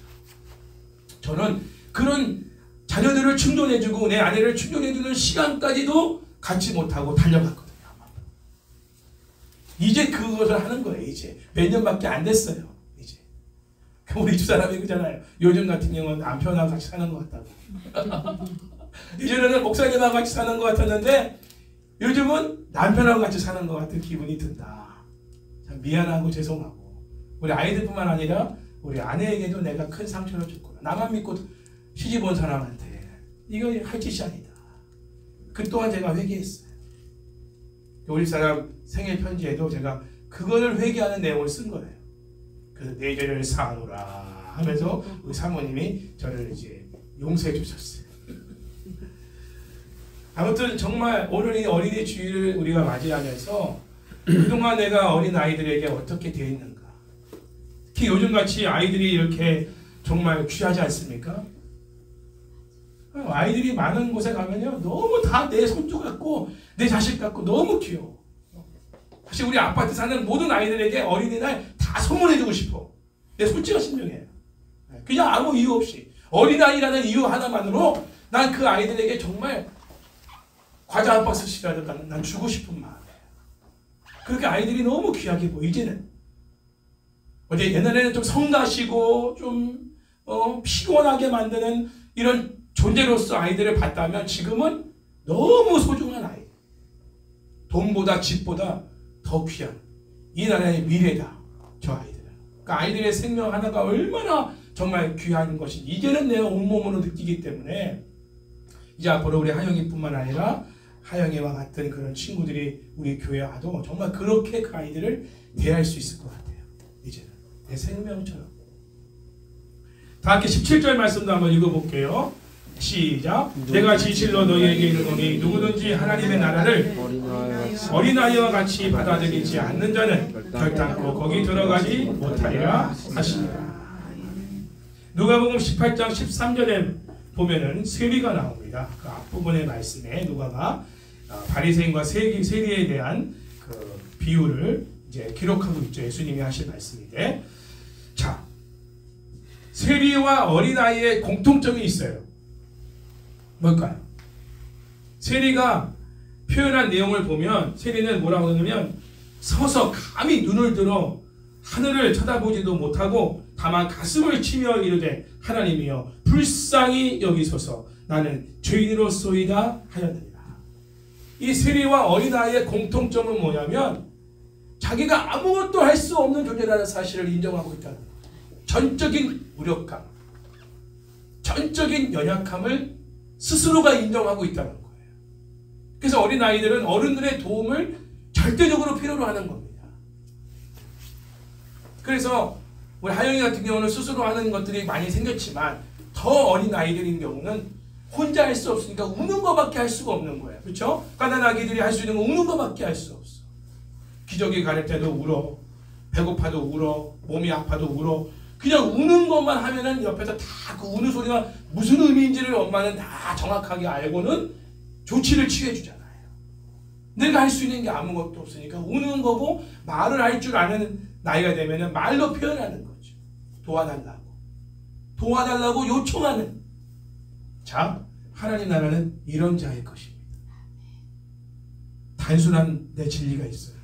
저는 그런 자녀들을 충전해주고 내 아내를 충전해주는 시간까지도 갖지 못하고 달려갔거든요. 이제 그것을 하는 거예요. 이제 몇 년밖에 안 됐어요. 이제 우리 집사람이 그잖아요. 요즘 같은 경우는 남편하고 같이 사는 것 같다고. 이전에는 목사님하고 같이 사는 것 같았는데 요즘은 남편하고 같이 사는 것 같은 기분이 든다. 참 미안하고 죄송하고 우리 아이들뿐만 아니라 우리 아내에게도 내가 큰 상처를 줬구나. 나만 믿고 시집 온 사람한테 이거 할 짓이 아니다. 그 또한 제가 회개했어요. 우리 사람 생일 편지에도 제가 그거를 회개하는 내용을 쓴 거예요. 그래서 내 죄를 사하노라 하면서 우리 사모님이 저를 이제 용서해 주셨어요. 아무튼 정말 오늘 이 어린이 주일을 우리가 맞이하면서 그동안 내가 어린 아이들에게 어떻게 대했는가. 특히 요즘같이 아이들이 이렇게 정말 귀하지 않습니까? 아이들이 많은 곳에 가면요 너무 다 내 손주 같고 내 자식 같고 너무 귀여워. 사실 우리 아파트 사는 모든 아이들에게 어린이날 다 선물해주고 싶어. 내 솔직한 심정이에요. 그냥 아무 이유 없이 어린아이라는 이유 하나만으로 난 그 아이들에게 정말 과자 한 박스씩이라도 난 주고 싶은 마음이에요. 그렇게 아이들이 너무 귀하게 보이지는. 어제 옛날에는 좀 성가시고 좀 피곤하게 만드는 이런 존재로서 아이들을 봤다면 지금은 너무 소중한 아이. 돈보다 집보다 더 귀한 이 나라의 미래다. 저 아이들은. 그러니까 아이들의 생명 하나가 얼마나 정말 귀한 것이 이제는 내가 온몸으로 느끼기 때문에 이제 앞으로 우리 하영이뿐만 아니라 하영이와 같은 그런 친구들이 우리 교회에 와도 정말 그렇게 그 아이들을 대할 수 있을 것 같아요. 이제는 내 생명처럼. 다 함께 17절 말씀도 한번 읽어볼게요. 시작. 내가 진실로 너희에게 이르노니 누구든지 하나님의 나라를 어린아이와 같이 받아들이지 않는 자는 결단코 거기 들어가지 못하리라 하시니라. 누가복음 18장 13절에 보면은 세리가 나옵니다. 그 앞부분의 말씀에 누가가 바리새인과 세리에 대한 그 비유를 이제 기록하고 있죠. 예수님이 하신 말씀인데, 자, 세리와 어린아이의 공통점이 있어요. 뭘까요? 세리가 표현한 내용을 보면 세리는 뭐라고 하냐면 서서 감히 눈을 들어 하늘을 쳐다보지도 못하고 다만 가슴을 치며 이르되 하나님이여 불쌍히 여기소서 나는 죄인으로소이다 하였느니라. 이 세리와 어린아이의 공통점은 뭐냐면 자기가 아무것도 할 수 없는 존재라는 사실을 인정하고 있다는 거예요. 전적인 무력감, 전적인 연약함을 스스로가 인정하고 있다는 거예요. 그래서 어린아이들은 어른들의 도움을 절대적으로 필요로 하는 겁니다. 그래서 우리 하영이 같은 경우는 스스로 하는 것들이 많이 생겼지만 더 어린 아이들인 경우는 혼자 할 수 없으니까 우는 것밖에 할 수가 없는 거예요. 그렇죠? 가난한 아기들이 할 수 있는 건 우는 것밖에 할 수 없어. 기저귀 가릴 때도 울어, 배고파도 울어, 몸이 아파도 울어. 그냥 우는 것만 하면은 옆에서 다 그 우는 소리가 무슨 의미인지를 엄마는 다 정확하게 알고는 조치를 취해주잖아요. 내가 할 수 있는 게 아무것도 없으니까 우는 거고 말을 할 줄 아는 나이가 되면은 말로 표현하는 거죠. 도와달라고 요청하는. 자, 하나님 나라는 이런 자의 것입니다. 단순한 내 진리가 있어요.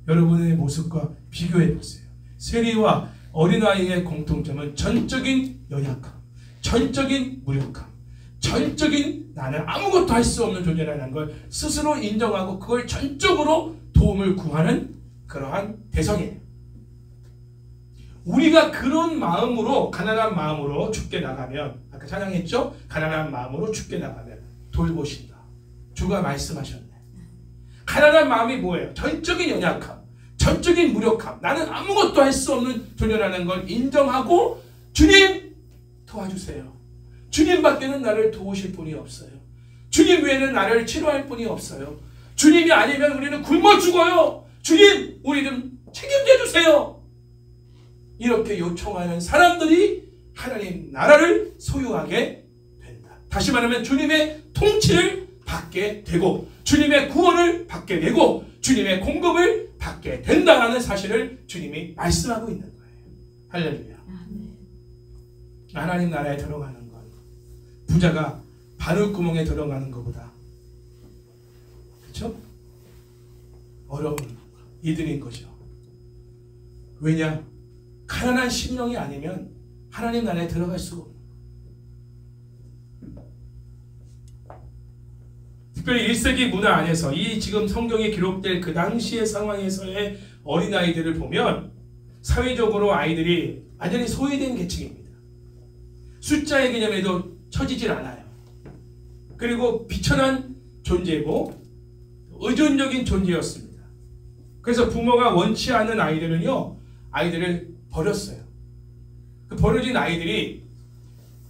여러분의 모습과 비교해 보세요. 세리와 어린아이의 공통점은 전적인 연약함, 전적인 무력함, 전적인 나는 아무것도 할 수 없는 존재라는 걸 스스로 인정하고 그걸 전적으로 도움을 구하는 그러한 대성이에요. 우리가 그런 마음으로, 가난한 마음으로 죽게 나가면, 아까 찬양했죠? 가난한 마음으로 죽게 나가면 돌보신다. 주가 말씀하셨네. 가난한 마음이 뭐예요? 전적인 연약함, 전적인 무력함, 나는 아무것도 할 수 없는 존재라는 걸 인정하고 주님 도와주세요. 주님밖에는 나를 도우실 분이 없어요. 주님 외에는 나를 치료할 분이 없어요. 주님이 아니면 우리는 굶어 죽어요. 주님, 우리는 책임져 주세요. 이렇게 요청하는 사람들이 하나님 나라를 소유하게 된다. 다시 말하면 주님의 통치를 받게 되고 주님의 구원을 받게 되고 주님의 공급을 받게 된다라는 사실을 주님이 말씀하고 있는 거예요. 할렐루야. 하나님 나라에 들어가는 건 부자가 바늘구멍에 들어가는 것보다, 그렇죠? 어려운 이들인 거죠. 왜냐? 가난한 심령이 아니면 하나님 나라에 들어갈 수가 없는 거예요. 특별히 1세기 문화 안에서 이 지금 성경에 기록될 그 당시의 상황에서의 어린아이들을 보면 사회적으로 아이들이 완전히 소외된 계층입니다. 숫자의 개념에도 처지질 않아요. 그리고 비천한 존재고 의존적인 존재였습니다. 그래서 부모가 원치 않는 아이들은요, 아이들을 버렸어요. 그 버려진 아이들이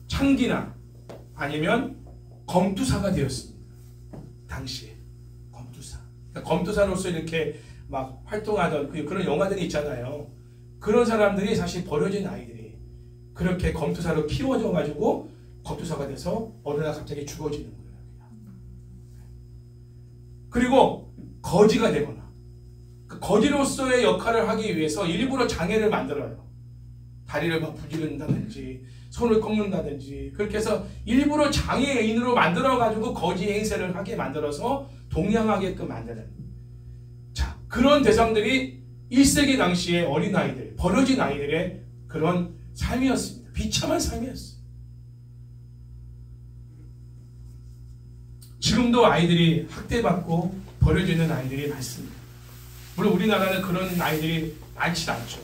창기나 아니면 검투사가 되었습니다. 당시에 검투사. 그러니까 검투사로서 이렇게 막 활동하던 그런 영화들이 있잖아요. 그런 사람들이 사실 버려진 아이들이 그렇게 검투사로 키워져 가지고 검투사가 돼서 어느 날 갑자기 죽어지는 거예요. 그리고 거지가 되거나 그 거지로서의 역할을 하기 위해서 일부러 장애를 만들어요. 다리를 막 부지른다든지 손을 꺾는다든지 그렇게 해서 일부러 장애인으로 만들어가지고 거지 행세를 하게 만들어서 동양하게끔 만드는, 자, 그런 대상들이 1세기 당시의 어린아이들, 버려진 아이들의 그런 삶이었습니다. 비참한 삶이었어요. 지금도 아이들이 학대받고 버려지는 아이들이 많습니다. 물론 우리나라는 그런 아이들이 많지 않죠.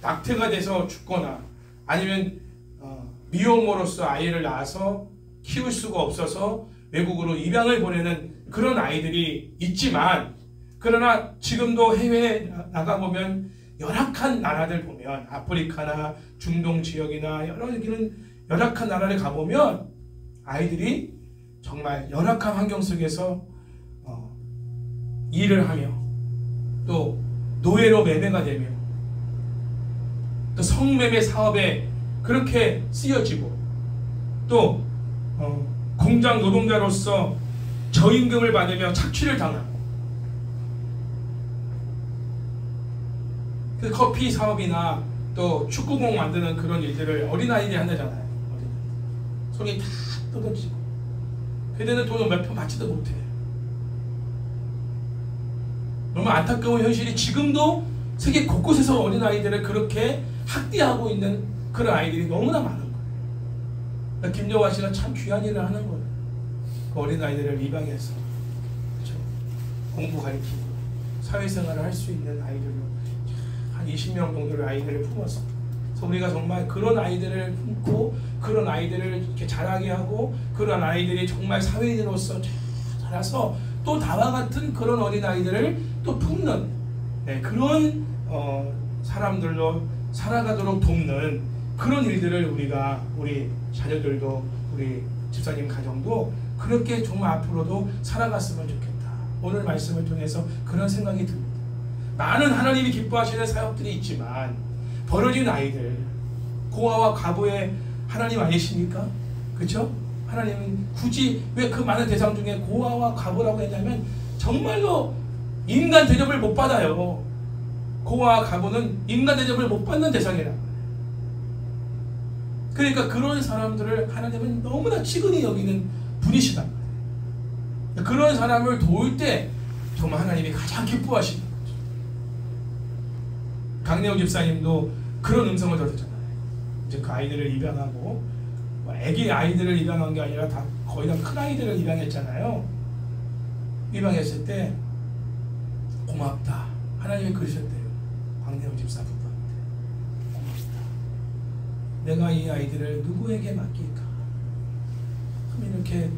낙태가 돼서 죽거나 아니면 미혼모로서 아이를 낳아서 키울 수가 없어서 외국으로 입양을 보내는 그런 아이들이 있지만, 그러나 지금도 해외에 나가보면 열악한 나라들 보면 아프리카나 중동 지역이나 여러 이런 열악한 나라를 가보면 아이들이 정말 열악한 환경 속에서 일을 하며 또 노예로 매매가 되며 또 성매매 사업에 그렇게 쓰여지고 또 공장 노동자로서 저임금을 받으며 착취를 당하고, 그 커피 사업이나 또 축구공 만드는 그런 일들을 어린아이들이 한다잖아요. 손이 다 뜯어지고 그때는 돈을 몇 푼 받지도 못해. 너무 안타까운 현실이 지금도 세계 곳곳에서 어린아이들을 그렇게 학대하고 있는 그런 아이들이 너무나 많은 거예요. 그러니까 김여화 씨가 참 귀한 일을 하는 거예요. 그 어린아이들을 입양해서 그렇죠? 공부 가르치고 사회생활을 할 수 있는 아이들로 한 20명 정도의 아이들을 품었어. 그래서 우리가 정말 그런 아이들을 품고 그런 아이들을 이렇게 자라게 하고 그런 아이들이 정말 사회인으로서 자라서 또 나와 같은 그런 어린아이들을 또 품는, 네, 그런 사람들로 살아가도록 돕는 그런 일들을 우리가, 우리 자녀들도 우리 집사님 가정도 그렇게 정말 앞으로도 살아갔으면 좋겠다. 오늘 말씀을 통해서 그런 생각이 듭니다. 많은 하나님이 기뻐하시는 사역들이 있지만 버려진 아이들, 고아와 과부의 하나님 아니십니까? 그렇죠? 하나님은 굳이 왜 그 많은 대상 중에 고아와 과부라고 했냐면 정말로 인간 대접을 못 받아요. 고아와 과부는 인간 대접을 못 받는 대상이라. 그러니까 그런 사람들을 하나님은 너무나 치근히 여기는 분이시다. 그런 사람을 도울 때 정말 하나님이 가장 기뻐하시는 거죠. 강내호 집사님도 그런 음성을 들었잖아요. 이제 그 아이들을 입양하고, 애기 아이들을 입양한 게 아니라 다 거의 다 큰 아이들을 입양했잖아요. 입양했을 때 고맙다. 하나님이 그러셨대요. 강내호 집사 부부한테. 고맙다. 내가 이 아이들을 누구에게 맡길까? 이렇게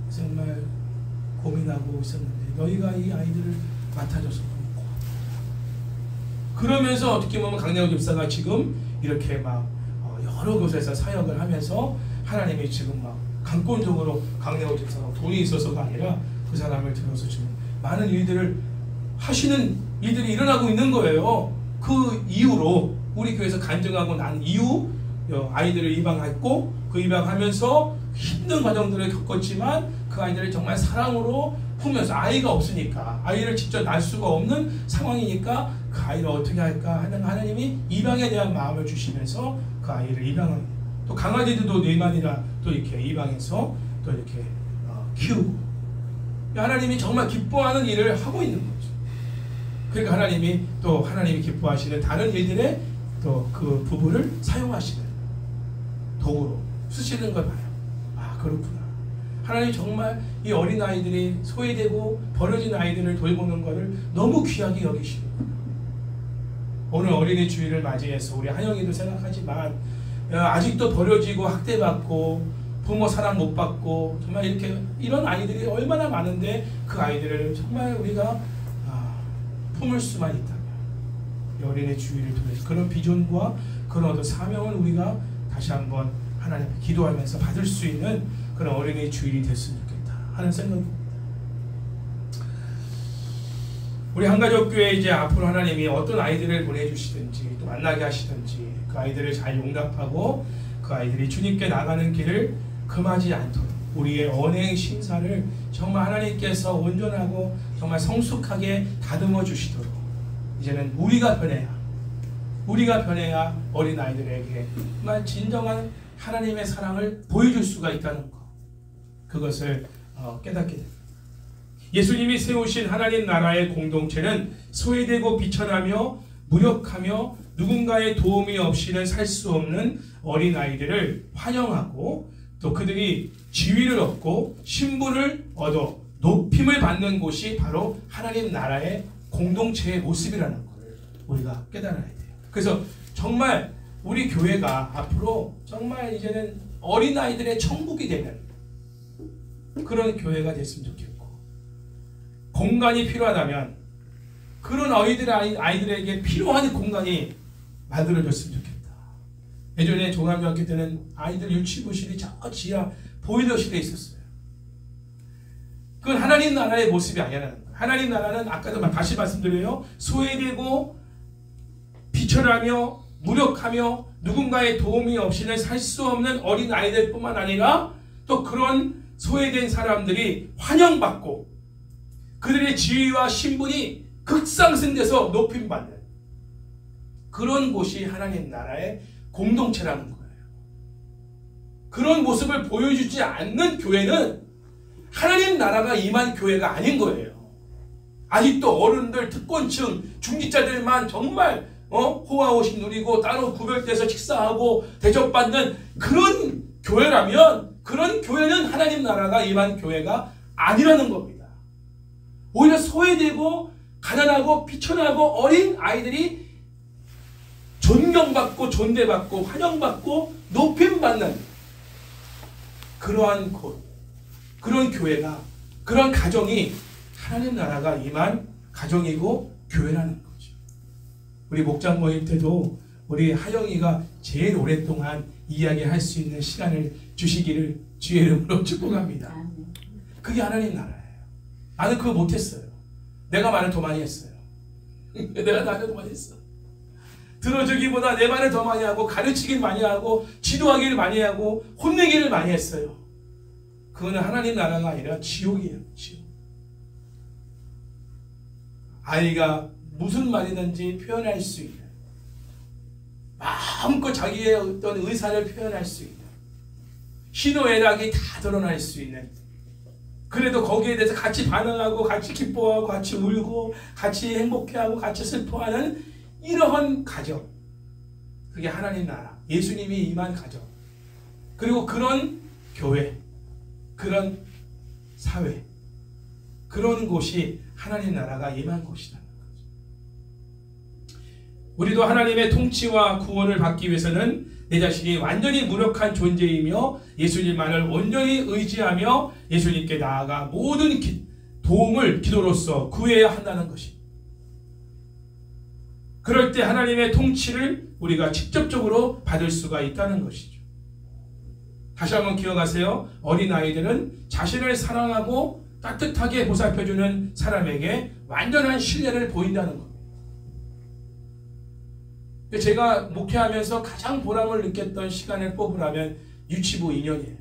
정말 고민하고 있었는데 너희가 이 아이들을 맡아줘서 고맙고, 그러면서 어떻게 보면 강량호 집사가 지금 이렇게 막 여러 곳에서 사역을 하면서 하나님이 지금 막 강권적으로 강량호 집사가 돈이 있어서가 아니라 그 사람을 들어서 지금 많은 일들을 하시는 일들이 일어나고 있는 거예요. 그 이후로 우리 교회에서 간증하고 난 이후 아이들을 입양했고, 그 입양하면서 힘든 과정들을 겪었지만 그 아이들을 정말 사랑으로 품면서, 아이가 없으니까 아이를 직접 낳을 수가 없는 상황이니까 그 아이를 어떻게 할까 하는 하나님이 입양에 대한 마음을 주시면서 그 아이를 입양하고, 또 강아지들도 4마리나 또 이렇게 입양해서 또 이렇게 키우고, 하나님이 정말 기뻐하는 일을 하고 있는 거죠. 그러니까 하나님이 또 하나님이 기뻐하시는 다른 일들에 또 그 부부를 사용하시는 도구로 쓰시는 걸 봐요. 아, 그렇구나. 하나님 정말 이 어린아이들이 소외되고 버려진 아이들을 돌보는 것을 너무 귀하게 여기시는구나. 오늘 어린이 주일을 맞이해서 우리 한영이도 생각하지만 아직도 버려지고 학대받고 부모 사랑 못 받고 정말 이렇게 이런 아이들이 얼마나 많은데 그 아이들을 정말 우리가 품을 수만 있다면 어린이 주일을 통해서 그런 비전과 그런 어떤 사명을 우리가 다시 한번 하나님께 기도하면서 받을 수 있는 그런 어린이 주일이 됐으면 좋겠다 하는 생각입니다. 우리 한가족교회 이제 앞으로 하나님이 어떤 아이들을 보내주시든지 또 만나게 하시든지 그 아이들을 잘 용납하고 그 아이들이 주님께 나가는 길을 금하지 않도록 우리의 언행 심사를 정말 하나님께서 온전하고 정말 성숙하게 다듬어 주시도록 이제는 우리가 변해야 어린아이들에게 정말 진정한 하나님의 사랑을 보여줄 수가 있다는 것, 그것을 깨닫게 됩니다. 예수님이 세우신 하나님 나라의 공동체는 소외되고 비천하며 무력하며 누군가의 도움이 없이는 살 수 없는 어린아이들을 환영하고 또 그들이 지위를 얻고 신분을 얻어 높임을 받는 곳이 바로 하나님 나라의 공동체의 모습이라는 것을 우리가 깨달아야 돼요. 그래서 정말 우리 교회가 앞으로 정말 이제는 어린아이들의 천국이 되는 그런 교회가 됐으면 좋겠고, 공간이 필요하다면 그런 아이들에게 필요한 공간이 만들어졌으면 좋겠다. 예전에 종합중학교 때는 아이들 유치부실이 저 지하 보일러실에 있었어요. 그건 하나님 나라의 모습이 아니라는 거예요. 하나님 나라는 아까도 다시 말씀드려요. 소외되고 비천하며 무력하며 누군가의 도움이 없이는 살 수 없는 어린 아이들 뿐만 아니라 또 그런 소외된 사람들이 환영받고 그들의 지위와 신분이 극상승돼서 높임받는 그런 곳이 하나님 나라의 공동체라는 거예요. 그런 모습을 보여주지 않는 교회는 하나님 나라가 임한 교회가 아닌 거예요. 아직도 어른들, 특권층, 중직자들만 정말 호화호식 누리고 따로 구별돼서 식사하고 대접받는 그런 교회라면 그런 교회는 하나님 나라가 임한 교회가 아니라는 겁니다. 오히려 소외되고 가난하고 비천하고 어린 아이들이 존경받고 존대받고 환영받고 높임받는 그러한 곳, 그런 교회가, 그런 가정이 하나님 나라가 임한 가정이고 교회라는 거죠. 우리 목장 모임 때도 우리 하영이가 제일 오랫동안 이야기할 수 있는 시간을 주시기를 주의 이름으로 축복합니다. 그게 하나님 나라예요. 나는 그거 못했어요. 내가 말을 더 많이 했어요. 내가 말을 더 많이 했어. 들어주기보다 내 말을 더 많이 하고 가르치기를 많이 하고 지도하기를 많이 하고 혼내기를 많이 했어요. 그거는 하나님 나라가 아니라 지옥이에요. 지옥. 아이가 무슨 말이든지 표현할 수 있는, 마음껏 자기의 어떤 의사를 표현할 수 있는, 희노애락이 다 드러날 수 있는, 그래도 거기에 대해서 같이 반응하고 같이 기뻐하고 같이 울고 같이 행복해하고 같이 슬퍼하는 이러한 가정, 그게 하나님 나라, 예수님이 임한 가정, 그리고 그런 교회, 그런 사회, 그런 곳이 하나님 나라가 임한 곳이라는 거죠. 우리도 하나님의 통치와 구원을 받기 위해서는 내 자신이 완전히 무력한 존재이며 예수님만을 온전히 의지하며 예수님께 나아가 모든 도움을 기도로서 구해야 한다는 것입니다. 그럴 때 하나님의 통치를 우리가 직접적으로 받을 수가 있다는 것이죠. 다시 한번 기억하세요. 어린아이들은 자신을 사랑하고 따뜻하게 보살펴주는 사람에게 완전한 신뢰를 보인다는 겁니다. 제가 목회하면서 가장 보람을 느꼈던 시간을 뽑으라면 유치부 2년이에요.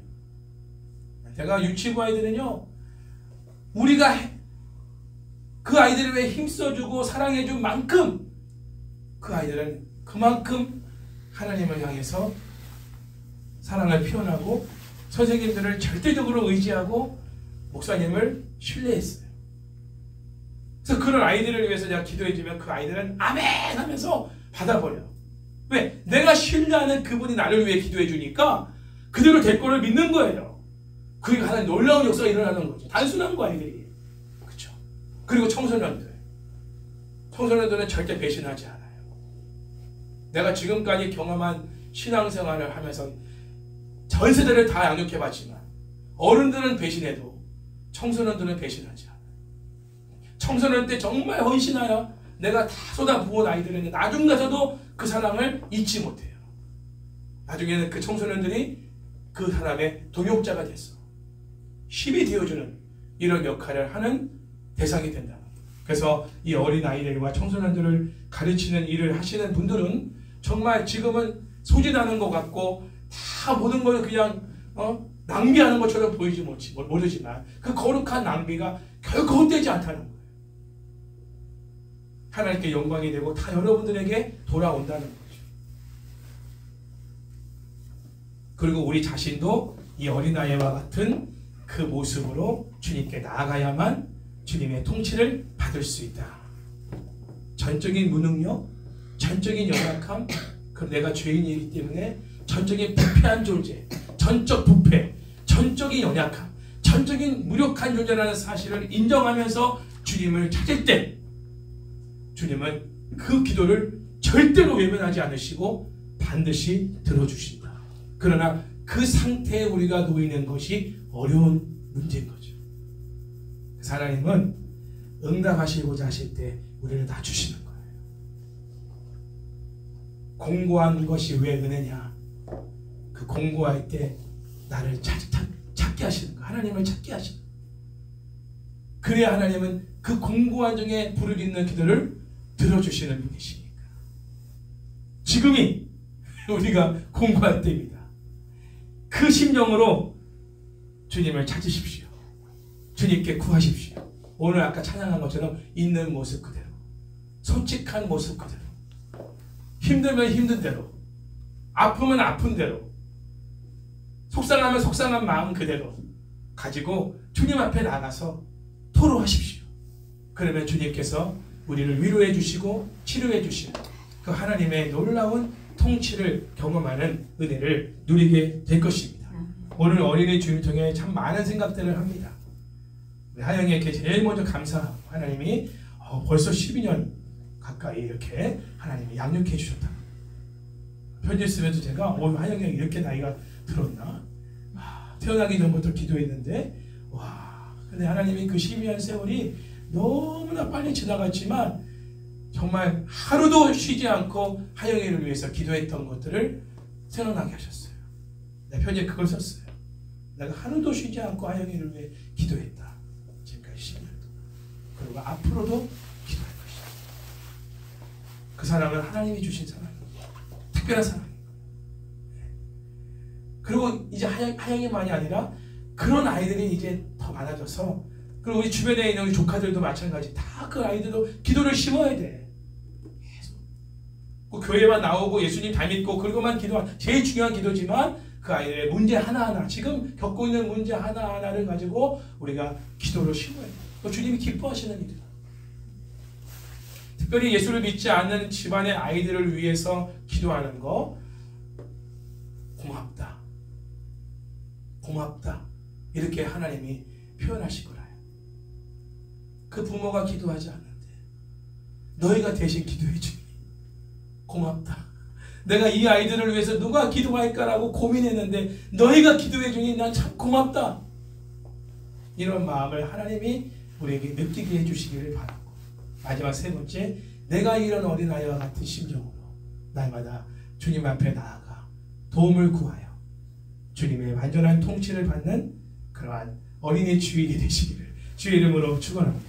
제가 유치부 아이들은요, 우리가 그 아이들을 위해 힘써주고 사랑해준 만큼 그 아이들은 그만큼 하나님을 향해서 사랑을 표현하고 선생님들을 절대적으로 의지하고 목사님을 신뢰했어요. 그래서 그런 아이들을 위해서 제가 기도해주면 그 아이들은 아멘 하면서 받아버려요. 왜? 내가 신뢰하는 그분이 나를 위해 기도해주니까 그대로 될 거를 믿는 거예요. 그리고 하나님 놀라운 역사가 일어나는 거죠. 단순한 거 아이들이. 그렇죠. 그리고 청소년들은 절대 배신하지 않아요. 내가 지금까지 경험한 신앙생활을 하면서 전 세대를 다 양육해봤지만 어른들은 배신해도 청소년들은 배신하지 않아요. 청소년 때 정말 헌신하여 내가 다 쏟아부은 아이들은 나중 가서도 그 사랑을 잊지 못해요. 나중에는 그 청소년들이 그 사람의 동역자가 됐어. 힘이 되어주는 이런 역할을 하는 대상이 된다. 그래서 이 어린 아이들과 청소년들을 가르치는 일을 하시는 분들은 정말 지금은 소진하는 것 같고 다 모든 걸 그냥 낭비하는 것처럼 보이지 모르지만 그 거룩한 낭비가 결코 헛되지 않다는 거예요. 하나님께 영광이 되고 다 여러분들에게 돌아온다는 거죠. 그리고 우리 자신도 이 어린아이와 같은 그 모습으로 주님께 나아가야만 주님의 통치를 받을 수 있다. 전적인 무능력, 전적인 연약함, 그럼 내가 죄인이기 때문에 전적인 부패한 존재, 전적 부패, 전적인 연약함, 전적인 무력한 존재라는 사실을 인정하면서 주님을 찾을 때 주님은 그 기도를 절대로 외면하지 않으시고 반드시 들어주신다. 그러나 그 상태에 우리가 놓이는 것이 어려운 문제인 거죠. 하나님은 응답하시고자 하실 때 우리를 낮추시는 거예요. 공고한 것이 왜 은혜냐? 그 공고할 때 나를 찾게 하시는 거예요. 하나님을 찾게 하시는 거예요. 그래야 하나님은 그 공고한 중에 부르짖는 기도를 들어주시는 분이시니까. 지금이 우리가 공고할 때입니다. 그 심정으로 주님을 찾으십시오. 주님께 구하십시오. 오늘 아까 찬양한 것처럼 있는 모습 그대로, 솔직한 모습 그대로, 힘들면 힘든 대로, 아프면 아픈 대로, 속상하면 속상한 마음 그대로 가지고 주님 앞에 나가서 토로하십시오. 그러면 주님께서 우리를 위로해 주시고 치료해 주시는 그 하나님의 놀라운 통치를 경험하는 은혜를 누리게 될 것입니다. 오늘 어린이 주일 통해 참 많은 생각들을 합니다. 하영이에게 제일 먼저 감사하고 하나님이 벌써 12년 가까이 이렇게 하나님이 양육해 주셨다. 편지 쓰면서 제가 하영이가 이렇게 나이가 들었나? 태어나기 전부터 기도했는데 근데 하나님이 그 12년 세월이 너무나 빨리 지나갔지만 정말 하루도 쉬지 않고 하영이를 위해서 기도했던 것들을 생각나게 하셨어요. 내 편지에 그걸 썼어요. 내가 하루도 쉬지 않고 하영이를 위해 기도했다. 지금까지 10년 동안. 그리고 앞으로도 기도할 것이다. 그 사랑은 하나님이 주신 사랑이에요. 특별한 사랑이에요. 그리고 이제 하영이만이 아니라 그런 아이들이 이제 더 많아져서, 그리고 우리 주변에 있는 우리 조카들도 마찬가지. 다 그 아이들도 기도를 심어야 돼. 계속. 그 교회만 나오고 예수님 다 믿고 그리고만 기도하는 제일 중요한 기도지만 그 아이들의 문제 하나하나, 지금 겪고 있는 문제 하나하나를 가지고 우리가 기도를 심어야 돼. 그 주님이 기뻐하시는 일이다. 특별히 예수를 믿지 않는 집안의 아이들을 위해서 기도하는 거 고맙다. 고맙다. 이렇게 하나님이 표현하실 거라요. 그 부모가 기도하지 않는데 너희가 대신 기도해 주니 고맙다. 내가 이 아이들을 위해서 누가 기도할까라고 고민했는데 너희가 기도해 주니 난 참 고맙다. 이런 마음을 하나님이 우리에게 느끼게 해주시기를 바라고, 마지막 세 번째, 내가 이런 어린아이와 같은 심정으로 날마다 주님 앞에 나아가 도움을 구하여 주님의 완전한 통치를 받는 그러한 어린이 주일이 되시기를 주의 이름으로 축원합니다.